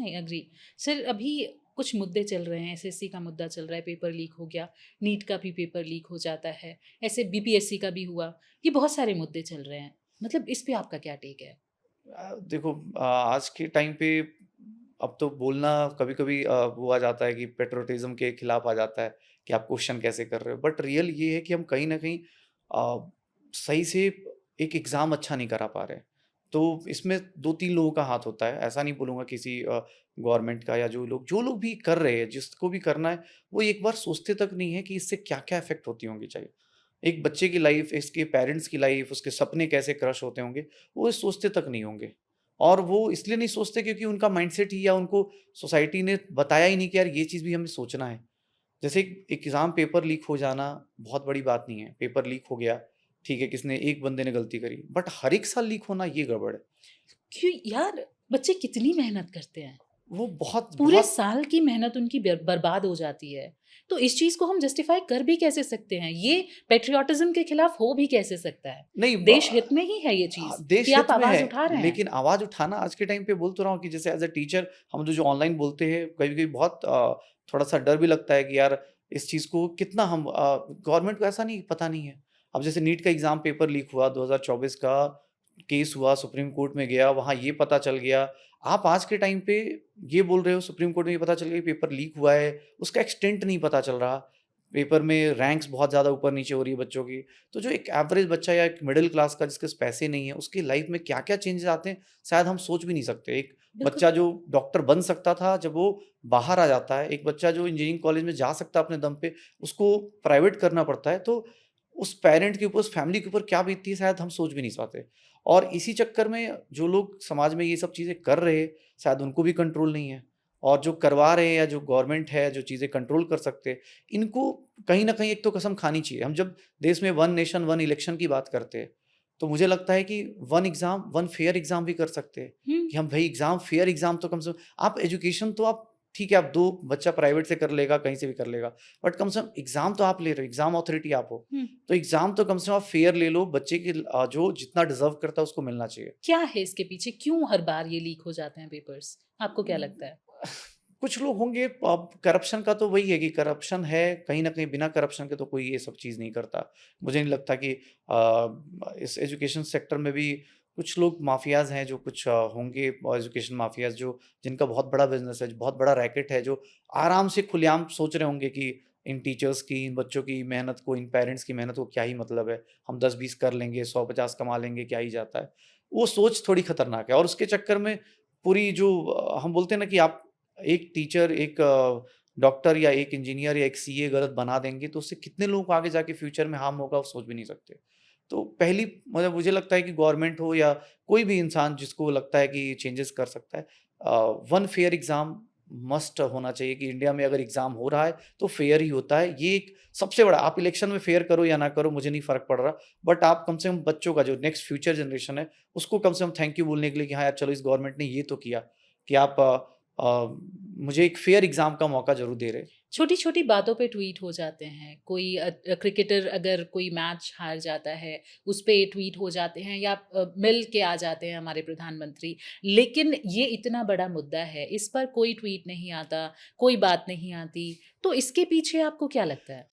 नहीं, agree. Sir अभी कुछ मुद्दे चल रहे हैं, एसएससी का मुद्दा चल रहा है, पेपर लीक हो गया, नीट का भी पेपर लीक हो जाता है, ऐसे बीपीएससी का भी हुआ, ये बहुत सारे मुद्दे चल रहे हैं। मतलब इस पे आपका क्या टेक है? देखो, आज के टाइम पे अब तो बोलना कभी-कभी वो आ जाता है कि पैट्रियोटिज़्म के खिलाफ आ जाता है कि आप क्वेश्चन कैसे कर रहे हो। बट रियल ये है कि हम कहीं न कहीं सही से एक एग्ज़ाम अच्छा नहीं करा पा रहे हैं। तो इसमें 2-3 लोगों का हाथ होता है। ऐसा नहीं बोलूँगा किसी गवर्नमेंट का या जो लोग भी कर रहे हैं, जिसको भी करना है, वो एक बार सोचते तक नहीं है कि इससे क्या-क्या इफ़ेक्ट होती होंगी चाहिए। एक बच्चे की लाइफ़, इसके पेरेंट्स की लाइफ़, उसके सपने कैसे क्रश होते होंगे, वो सोचते तक नहीं होंगे। और वो इसलिए नहीं सोचते क्योंकि उनका माइंडसेट ही या उनको सोसाइटी ने बताया ही नहीं कि यार ये चीज़ भी हमें सोचना है। जैसे एक एग्ज़ाम पेपर लीक हो जाना बहुत बड़ी बात नहीं है। पेपर लीक हो गया, ठीक है, किसने एक बंदे ने गलती करी, बट हर एक साल लीक होना ये गड़बड़ है। क्यों यार, बच्चे कितनी मेहनत करते हैं, वो बहुत पूरे बहुत साल की मेहनत उनकी बर्बाद हो जाती है। तो इस चीज़ को हम जस्टिफ़ाई कर भी कैसे सकते हैं? ये पैट्रियोटिज़्म के खिलाफ हो भी कैसे सकता है? नहीं देश हित में ही है ये चीज़ कि देश आप हित में है, आवाज़ उठा रहे हैं। लेकिन आवाज़ उठाना आज के टाइम पे बोल तो रहा हूँ कि जैसे एज़ अ टीचर हम जो ऑनलाइन बोलते हैं, कभी-कभी बहुत थोड़ा-सा डर भी लगता है कि यार इस चीज़ को कितना हम गवर्नमेंट को ऐसा नहीं पता नहीं है। अब जैसे नीट का एग्ज़ाम पेपर लीक हुआ 2024 का, केस हुआ, सुप्रीम कोर्ट में गया, वहाँ ये पता चल गया। आप आज के टाइम पे ये बोल रहे हो सुप्रीम कोर्ट में ये पता चल गया कि पेपर लीक हुआ है, उसका एक्सटेंट नहीं पता चल रहा। पेपर में रैंक्स बहुत ज़्यादा ऊपर-नीचे हो रही है बच्चों की। तो जो एक एवरेज बच्चा या एक मिडल क्लास का जिसके पास पैसे नहीं है, उसकी लाइफ में क्या-क्या चेंजेज़ आते हैं, शायद हम सोच भी नहीं सकते। एक बिल्कुल। बच्चा जो डॉक्टर बन सकता था, जब वो बाहर आ जाता है, एक बच्चा जो इंजीनियरिंग कॉलेज में जा सकता है अपने दम पे, उसको प्राइवेट करना पड़ता है, तो उस पेरेंट के ऊपर, उस फैमिली के ऊपर क्या बीतती है, शायद हम सोच भी नहीं पाते। और इसी चक्कर में जो लोग समाज में ये सब चीज़ें कर रहे हैं, शायद उनको भी कंट्रोल नहीं है। और जो करवा रहे हैं या जो गवर्नमेंट है, जो चीज़ें कंट्रोल कर सकते हैं, इनको कहीं न कहीं एक तो कसम खानी चाहिए। हम जब देश में वन नेशन वन इलेक्शन की बात करते हैं, तो मुझे लगता है कि one exam, one fair exam भी कर सकते हैं, हुँ। कि हम भई एग्ज़ाम फेयर एग्ज़ाम तो कम से कम आप एजुकेशन तो आप ठीक है, आप 2 बच्चा प्राइवेट से कर लेगा, कहीं से भी कर लेगा, बट कम से कम एग्ज़ाम तो आप ले रहे हो, एग्ज़ाम अथॉरिटी आप हो। हुँ। तो एग्ज़ाम तो कम से कम आप फेयर ले लो, बच्चे की जो जितना डिज़र्व करता है उसको मिलना चाहिए। क्या है इसके पीछे? क्यों हर बार ये लीक हो जाते हैं पेपर्स? आपको क्या लगता है? कुछ लोग होंगे, अब करप्शन का तो वही है कि करप्शन है, कहीं न कहीं बिना करप्शन के तो कोई ये सब चीज़ नहीं करता। मुझे नहीं लगता कि इस एजुकेशन सेक्टर में भी कुछ लोग माफ़ियाज़ हैं, जो कुछ होंगे एजुकेशन माफ़ियाज़, जो जिनका बहुत बड़ा बिज़नेस है, बहुत बड़ा रैकेट है, जो आराम से खुलेआम सोच रहे होंगे कि इन टीचर्स की, इन बच्चों की मेहनत को, इन पेरेंट्स की मेहनत को क्या ही मतलब है, हम 10-20 कर लेंगे, 100-50 कमा लेंगे, क्या ही जाता है। वो सोच थोड़ी खतरनाक है और उसके चक्कर में पूरी जो हम बोलते हैं ना कि आप एक टीचर, एक डॉक्टर या एक इंजीनियर या एक सीए गलत बना देंगे, तो उससे कितने लोगों को आगे जाके फ्यूचर में हार्म होगा, वो सोच भी नहीं सकते। तो पहली मतलब मुझे लगता है कि गवर्नमेंट हो या कोई भी इंसान जिसको लगता है कि चेंजेस कर सकता है, वन फेयर एग्ज़ाम मस्ट होना चाहिए कि इंडिया में अगर एग्ज़ाम हो रहा है, तो फेयर ही होता है। ये एक सबसे बड़ा, आप इलेक्शन में फेयर करो या ना करो, मुझे नहीं फ़र्क पड़ रहा, बट आप कम से कम बच्चों का जो नेक्स्ट फ्यूचर जनरेशन है, उसको कम से कम थैंक यू बोलने के लिए कि हाँ यार, चलो इस गवर्नमेंट ने ये तो किया कि आप मुझे एक फेयर एग्ज़ाम का मौका ज़रूर दे रहे। छोटी-छोटी बातों पे ट्वीट हो जाते हैं। कोई क्रिकेटर अगर कोई मैच हार जाता है, उस पे ट्वीट हो जाते हैं या मिल के आ जाते हैं हमारे प्रधानमंत्री। लेकिन ये इतना बड़ा मुद्दा है, इस पर कोई ट्वीट नहीं आता, कोई बात नहीं आती। तो इसके पीछे आपको क्या लगता है?